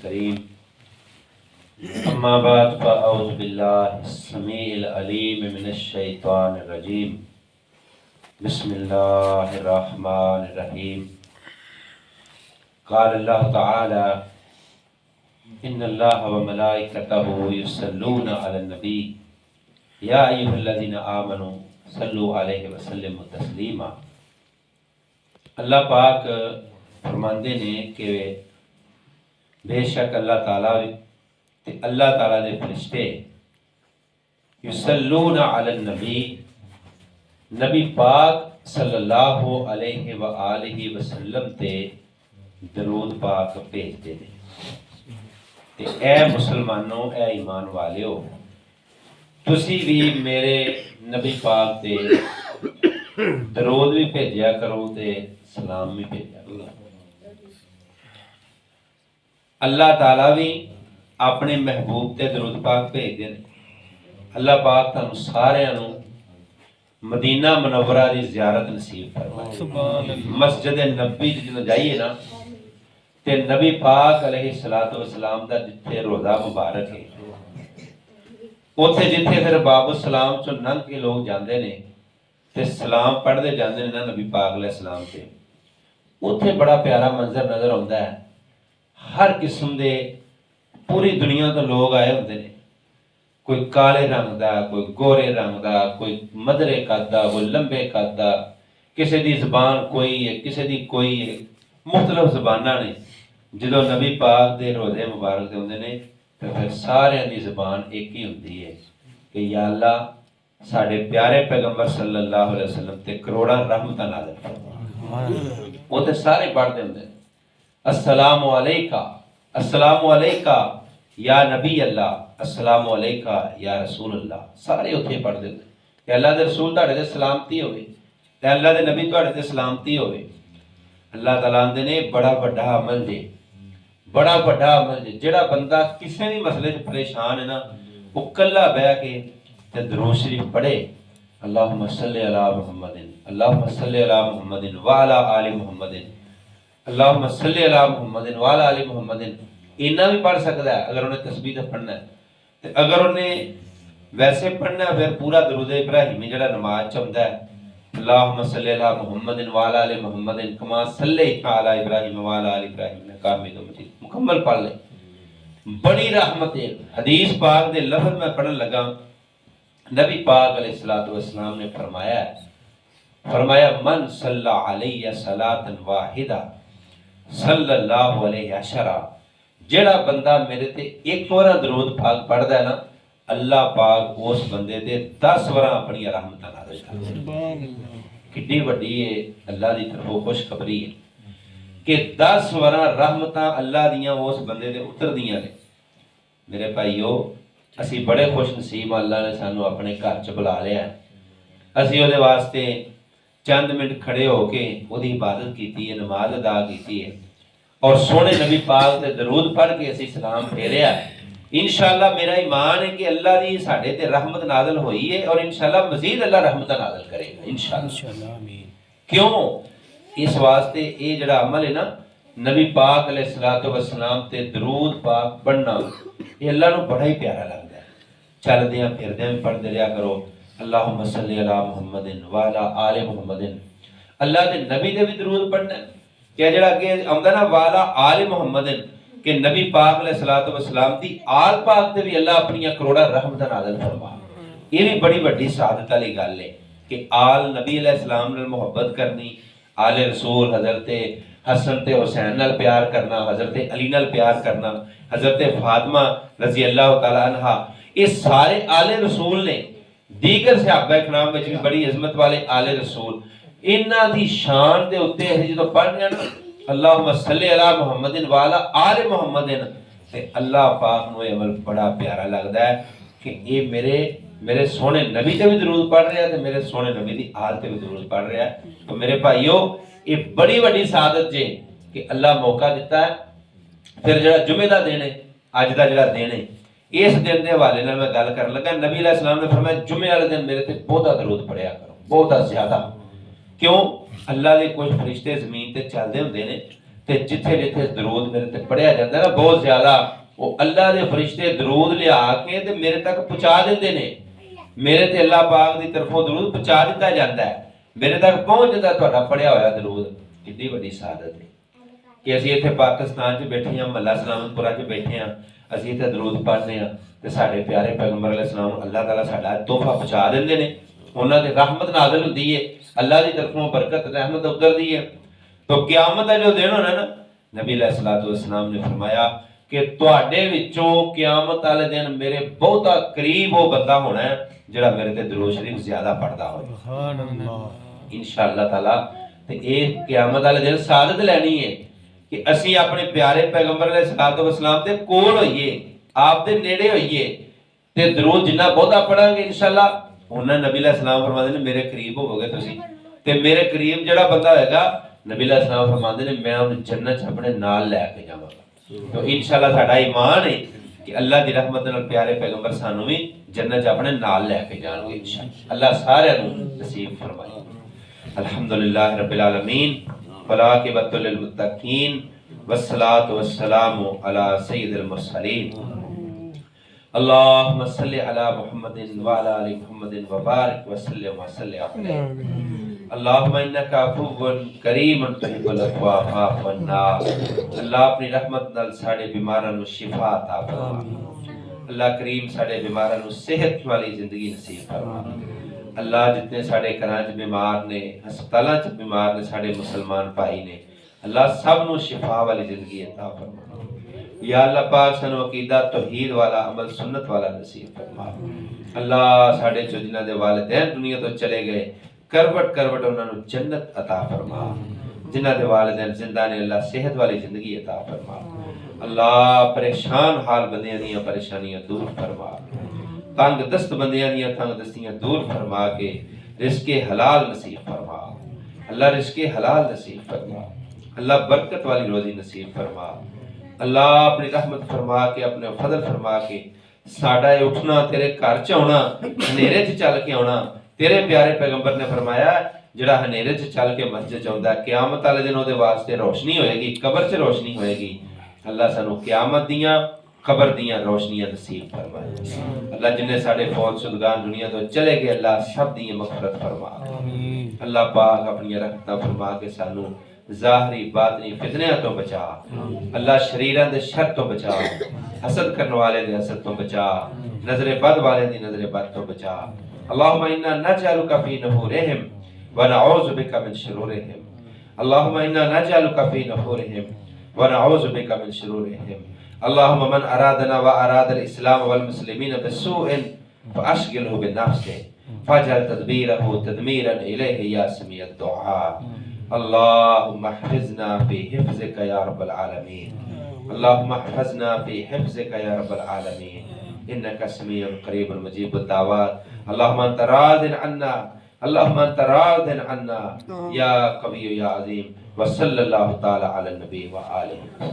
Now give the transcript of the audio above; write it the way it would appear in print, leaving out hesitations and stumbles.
الكريم أما بعد فأعوذ بالله السميع العليم من الشيطان الرجيم بسم الله الرحمن الرحيم قال الله تعالى إن الله وملائكته يصلون على النبي يا أيها الذين آمنوا صلوا عليه وسلموا تسلیما۔ اللہ پاک فرماندے نے کہ بے شک اللہ تعالیٰ دے فرشتے یصلون علی النبی نبی پاک صلی اللہ علیہ وآلہ وسلم تے درود پاک بھیجتے ہیں۔ تے اے مسلمانوں، اے ایمان والیو، تسی بھی میرے نبی پاک تے درود بھی بھیجیا کرو تے سلام بھی بھیجیا کرو۔ اللہ تعالیٰ بھی اپنے محبوب تے درود پاک بھیج دے۔ اللہ پاک تانوں سارے مدینہ منورہ دی زیارت نصیب فرمائے۔ مسجد نبی جدوں جائیے نا تے نبی پاک علیہ السلام دا جتھے روضہ مبارک ہے، اوتھے جتھے پھر باب السلام چوں لنگھ کے لوگ جاندے نے تے سلام پڑھدے جاندے نے نا نبی پاک علیہ السلام تے، اوتھے بڑا پیارا منظر نظر آوندا ہے۔ ہر قسم دے پوری دنیا تو لوگ آئے ہوندے نے، کوئی کالے رنگ دا، کوئی گورے رنگ دا، کوئی مدرے قد دا، کوئی لمبے قد دا، کسی دی زبان کوئی ہے، کسی دی کوئی ہے، مختلف زباناں نے۔ جدوں نبی پاک دے روضے مبارک دے ہوندے نے تو پھر سارے دی زبان ایک ہی ہوندی ہے کہ یا اللہ ساڈے پیارے پیغمبر صلی اللہ علیہ وسلم تے کروڑاں رحمتاں نازل فرما۔ وہ تے سارے پڑھدے ہوندے نے السلام علیکہ، السلام علیکہ یا نبی اللہ، السلام علیکہ یا رسول اللہ، سارے اتھے پڑھ دیتے کہ اللہ دے رسول تہاڈے تے سلامتی ہوئے، کہ اللہ دے نبی تہاڈے تے سلامتی ہوئے۔ اللہ تعالیٰ نے بڑا بڑا عمل جے، بڑا بڑا عمل جے۔ جڑا بندہ کسی بھی مسئلے سے پریشان ہے نا، وہ کلا بیٹھ کے تے درود شریف پڑھے، اللہم صلی علی محمد، اللہم صلی علی محمد وعلی آل محمد، اللہم صلی علی محمد وعلی آل محمد، اینا بھی پڑھ سکتا ہے اگر انہیں تسبیح پڑھنا ہے۔ اگر انہیں ویسے پڑھنا ہے پھر پورا درود ابراہیمی جڑا نماز چاہتا ہے، اللہم صلی علی محمد وعلی آل محمد کما صلیت علی ابراہیم وعلی آل ابراہیم انک حمید مجید، مکمل پڑھ لیں۔ بڑی رحمت ہے۔ حدیث پاک دے لفظ میں پڑھن لگا، نبی پاک علیہ السلام نے فرمایا من صلی علیہ صلاۃ واحدہ صلی اللہ علیہ عشرہ، جڑا بندہ میرے تے ایک وارا درود پاک پڑھدا ہے نا، اللہ پاک اس بندے تے 10 وارا اپنی رحمتاں نازل کردا ہے۔ کڈی وڈی ہے اللہ دی طرفوں خوشخبری ہے کہ 10 وارا رحمتاں اللہ دیاں اس بندے تے اتردیاں نے۔ میرے بھائیو، اسی بڑے خوش نصیب، اللہ نے سانو اپنے گھر چ بلا لیا ہے۔ اسی وہ واسطے چند منٹ کھڑے ہو کے وہ عبادت کیتی ہے، نماز ادا کیتی ہے، اور سونے نبی پاک تے درود پڑھ کے اسی سلام پھیریا ہے۔ انشاءاللہ میرا ایمان ہے کہ اللہ دی ساڈے تے رحمت نازل ہوئی ہے، اور انشاءاللہ مزید اللہ رحمت نازل کرے گا انشاءاللہ۔ کیوں؟ اس واسطے یہ جڑا عمل ہے نا، نبی پاک علیہ السلام تے درود پاک پڑھنا، یہ اللہ نو بڑا ہی پیارا لگتا ہے۔ چل دیاں پھر دیاں بھی پڑھ دیا کرو، اللہم صلی علی محمد وعلی آل محمد۔ اللہ دے نبی دے بھی درود پڑھنا ہے کہ جڑا کہ آمدہ نا وعلی آل محمد، کہ نبی پاک علیہ السلام دی آل پاک تے بھی اللہ اپنی کروڑا رحمت نازل فرما۔ یہ بھی بڑی بڑی سعادت والی گل ہے کہ آل نبی علیہ السلام نے محبت کرنی، آل رسول حضرت حسن تے حسین نال پیار کرنا، حضرت علی نال پیار کرنا، حضرت فاطمہ رضی اللہ تعالیٰ عنہ، یہ سارے آل رسول نے۔ دیگر صحابہ کرام وچ بھی بڑی عظمت والے آل رسول، انہاں دی شان دے اوتے اسی جدوں پڑھنے نا اللہم صلی علی محمد وعلی آل محمد، تے اللہ پاک نو یہ عمل بڑا پیارا لگدا ہے کہ یہ میرے سونے نبی تے بھی درود پڑھ رہا ہے تے میرے سونے نبی دی آل تے بھی درود پڑھ رہا ہے۔ تو میرے بھائیو، یہ بڑی بڑی سعادت جے کہ اللہ موقع دیتا ہے۔ پھر جڑا جمعہ دا دن ہے، اج دا جڑا دن ہے، اس دن دے حوالے نال میں گل کرن لگا، نبی علیہ السلام نے فرمایا جمعے والے دن میرے تے بہت درود پڑھیا کرو، بہت زیادہ۔ کیوں؟ اللہ دے کچھ فرشتے زمین تے چلدے ہوندے نے تے جتھے جتھے درود میرے تے پڑھیا جاتا ہے نا بہت زیادہ، وہ اللہ دے فرشتے درود لیا کے تے میرے تک پہنچا دیندے نے، میرے تے اللہ پاک دی طرفوں درود پہنچا دیتا جاتا ہے، میرے تک پہنچ جاتا تہاڈا پڑھیا ہویا درود۔ کتنی بڑی سعادت ہے کہ اسی اتنے پاکستان چ بیٹھے ہیں، محلہ سلامت پورہ چ بیٹھے ہیں، اسی اتنے درود پڑھنے ہیں تے ساڈے پیارے پیغمبر علیہ السلام اللہ تعالیٰ ساڈا تحفہ پہنچا دیندے نے، انہاں دی رحمت نازل ہوندی ہے، اللہ دی طرفوں برکت رحمت اتردی ہے۔ تو قیامت کا جو دن ہونا نا، نبی علیہ الصلوۃ والسلام نے فرمایا کہ تواڈے وچوں قیامت والے دن میرے بہتا قریب وہ بندہ ہونا ہے جڑا میرے تے درود شریف زیادہ پڑھدا ہوئے، سبحان اللہ، انشاءاللہ تعالی۔ تے اے قیامت والے دن سعادت لینی ہے کہ اسی اپنے پیارے پیغمبر علیہ الصلوۃ والسلام دے کول ہوئیے، آپ دے نیڑے ہوئیے، تے درود جنہ بہتا پڑھاں گے انشاءاللہ انہاں نبی علیہ السلام فرماتے ہیں میرے قریب ہو گے تسی، تے میرے قریب جڑا بندہ ہوئے گا نبی علیہ السلام فرماتے ہیں میں انہیں جنت اپنے نال لے کے جاواں گا۔ تو انشاءاللہ ساڈا ایمان ہے کہ اللہ دی رحمت نال پیارے پیغمبر سانوں بھی جنت اپنے نال لے کے جان گے انشاءاللہ۔ اللہ سارے نوں نصیب فرمائے۔ الحمدللہ رب العالمین والعاقبۃ للمتقین والصلاۃ والسلام علی سید المرسلین۔ اللہم صلی علی محمد وعلی آل محمد وبارک وسلم وسلم علیہ۔ اللہم انکا عفو کریم تحب العفو فاعف عنا۔ اللہ اپنی رحمت نال ساڈے بیماراں نوں شفا عطا فرما، اللہ کریم ساڈے بیماراں نوں صحت والی زندگی نصیب فرما۔ اللہ جتنے ساڈے گھراں وچ بیمار نے، ہسپتالاں وچ بیمار نے ساڈے مسلمان بھائی نے، اللہ سب نوں شفا والی زندگی عطا فرما۔ یا اللہ پاک سانوں عقیدہ توحید والا عمل سنت والا نصیب فرما۔ اللہ ساڈے چوں جنہاں دے والدین دنیا تو چلے گئے کروٹ کروٹ انہاں نوں جنت عطا فرما، جنہاں دے والدین زندہ نے اللہ صحت والی زندگی عطا فرما۔ اللہ پریشان حال بندیاں دیاں پریشانیاں دور فرما، تنگ دست بندیاں دیاں تنگ دستیاں دور فرما کے رزق حلال نصیب فرما، اللہ رزق حلال نصیب فرما، اللہ برکت والی روزی نصیب فرما۔ اللہ اپنی رحمت فرما کے اپنے فضل فرما کے ساڈا اٹھنا تیرے گھر چ آنا، ہنیرے چ چل کے آنا، تیرے پیارے پیغمبر نے فرمایا جڑا ہنیرے چ چل کے مسجد چاہتا ہے قیامت والے دن وہ واسطے روشنی ہوئے گی، قبر چ روشنی ہوئے گی۔ اللہ سانو قیامت دیاں قبر دیاں روشنیاں نصیب فرمائے۔ اللہ جنہیں ساڈے فوت شدگان دنیا تو چلے گئے اللہ سب دیاں مغفرت فرما۔ اللہ پاک اپنی رحمتاں فرما کے سانو ظاہری باطنی فتنیاں تو بچا، اللہ شریراں دے شر تو بچا، حسد کرنے والے دے حسد تو بچا، نظر بد والے دی نظر بد تو بچا۔ اللہم انا نجعلک فی نحورہم ونعوذ بک من شرورہم، اللہم انا نجعلک فی نحورہم ونعوذ بک من شرورہم۔ اللہم من ارادنا واراد الاسلام والمسلمین بسوء فاشغلہ بنفسہ فاجعل تدبیرہ تدمیرا الیہ یا سمیع الدعاء۔ اللہم احفظنا فی حفظک یا رب العالمین، اللہم احفظنا فی حفظک یا رب العالمین، انکا سمیع قریب مجیب الدعوات۔ اللہم انت راض عنا، اللہم انت راض عنا یا قوی یا عظیم، وصلی اللہ تعالی علی النبی وآلہ۔